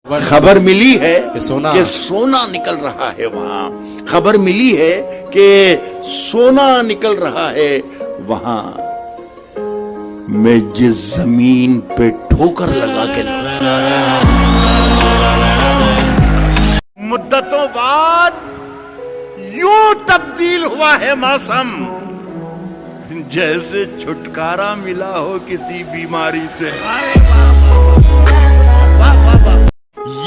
खबर मिली है कि सोना निकल रहा है वहां। खबर मिली है कि सोना निकल रहा है वहां। मैं जिस जमीन पे ठोकर लगा के मुद्दतों बाद यूं तब्दील हुआ है मौसम, जैसे छुटकारा मिला हो किसी बीमारी से।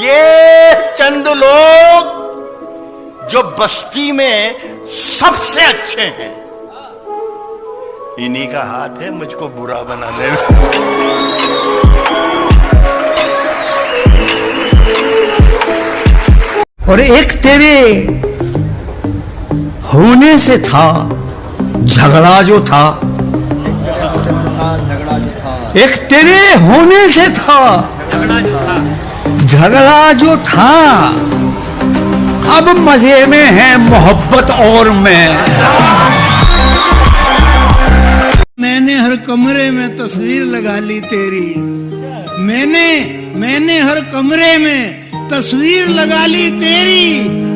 ये चंद लोग जो बस्ती में सबसे अच्छे हैं, इन्हीं का हाथ है मुझको बुरा बनाने में। और एक तेरे होने से था झगड़ा जो था, एक तेरे होने से था झगड़ा जो था, अब मजे में है मोहब्बत और मैंने हर कमरे में तस्वीर लगा ली तेरी। मैंने हर कमरे में तस्वीर लगा ली तेरी।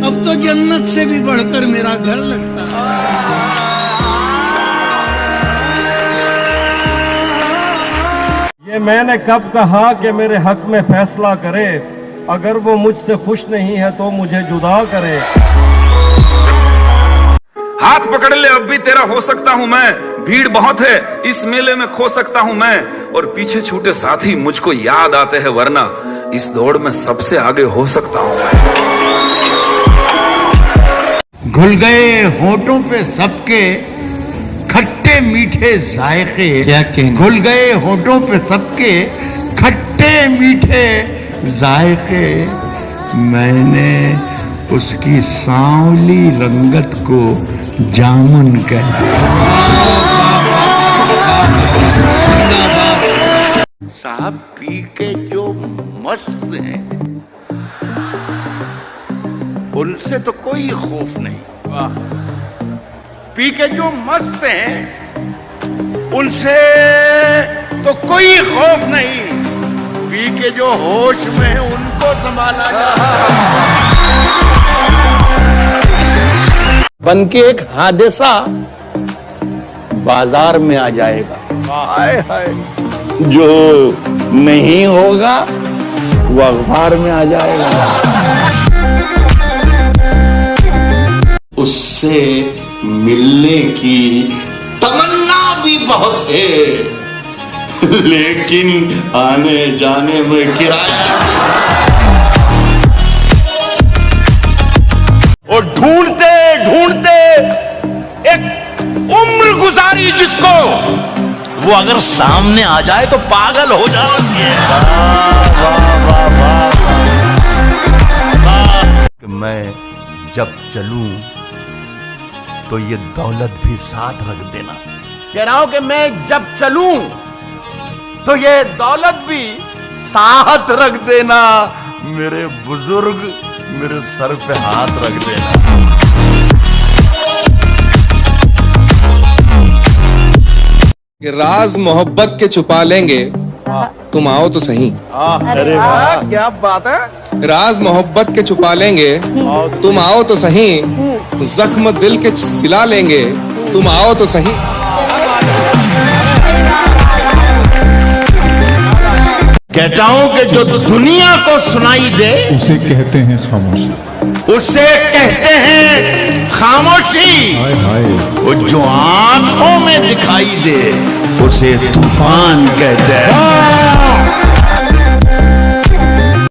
अब तो जन्नत से भी बढ़कर मेरा घर लगता है। ये मैंने कब कहा कि मेरे हक में फैसला करे, अगर वो मुझसे खुश नहीं है तो मुझे जुदा करे। हाथ पकड़ ले अब भी तेरा हो सकता हूँ मैं, भीड़ बहुत है इस मेले में खो सकता हूँ मैं, और पीछे छूटे साथी मुझको याद आते हैं, वरना इस दौड़ में सबसे आगे हो सकता हूँ मैं। घुल गए होठों पे सबके खट्टे मीठे जायके, घुल गए होठों पे सबके खट्टे मीठे जायके। मैंने उसकी सांवली रंगत को जामुन कह। साहब पी के जो मस्त हैं उनसे तो कोई खौफ नहीं। पी के जो मस्त हैं उनसे तो कोई खौफ नहीं। पी के जो होश में है उनको संभाला जा। बन के एक हादसा बाजार में आ जाएगा। हाय हाय, जो नहीं होगा वो अखबार में आ जाएगा। उससे मिलने की तमन्ना भी बहुत है, लेकिन आने जाने में किराया। और ढूंढते ढूंढते एक उम्र गुजारी जिसको, वो अगर सामने आ जाए तो पागल हो जाएंगे। मैं जब चलूं तो ये दौलत भी साथ रख देना। कह रहा हूं कि मैं जब चलूं तो ये दौलत भी साथ रख देना। मेरे बुजुर्ग मेरे सर पे हाथ रख देना। राज मोहब्बत के छुपा लेंगे, तुम आओ तो सही। अरे वाह, क्या बात है। राज मोहब्बत के छुपा लेंगे, तुम आओ तो सही। जख्म दिल के सिला लेंगे, तुम आओ तो सही। कहता हूं कि जो दुनिया को सुनाई दे उसे कहते हैं खामोशी, उसे कहते हैं खामोशी। हाय हाय। वो जो आंखों में दिखाई दे उसे तूफान कहते हैं।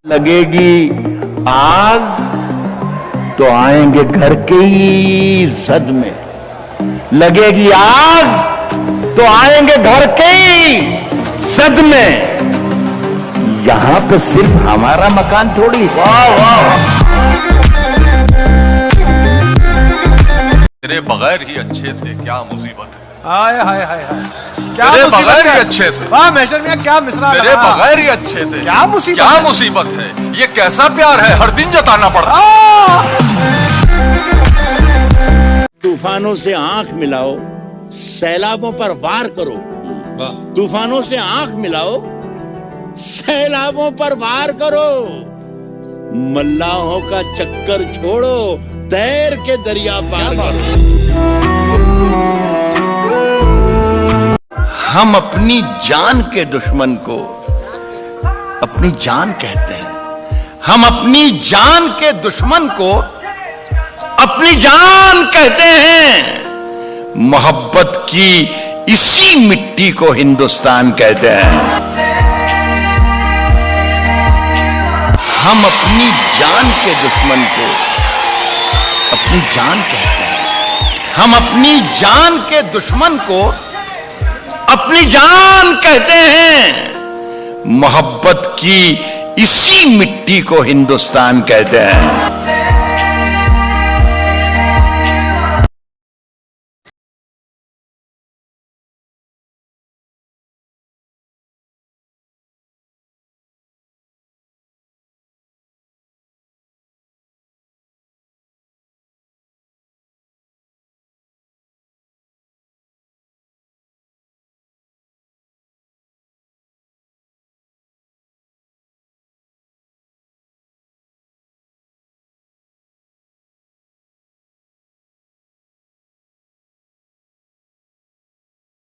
लगेगी आग तो आएंगे घर के ही जद में। लगेगी आग तो आएंगे घर के ही जद में। यहां पे सिर्फ हमारा मकान थोड़ी। वाह वाह। तेरे बगैर ही अच्छे थे, क्या मुसीबत है। हाय हाय हाय हाय, क्या तेरे मुसीबत बगैर है। ही अच्छे थे। वाह मेजर मियां, क्या मिसरा तेरे लगा। बगैर ही अच्छे थे, क्या मुसीबत क्या है। मुसीबत है। ये कैसा प्यार है, हर दिन जताना पड़ रहा। तूफानों से आंख मिलाओ, सैलाबों पर वार करो। तूफानों से आंख मिलाओ, सैलाबों पर वार करो। मल्लाहों का चक्कर छोड़ो, तैर के दरिया पार करो। हम अपनी जान के दुश्मन को अपनी जान कहते हैं। हम अपनी जान के दुश्मन को अपनी जान कहते हैं। मोहब्बत की इसी मिट्टी को हिंदुस्तान कहते हैं। हम अपनी जान के दुश्मन को अपनी जान कहते हैं। हम अपनी जान के दुश्मन को अपनी जान कहते हैं। मोहब्बत की इसी मिट्टी को हिंदुस्तान कहते हैं।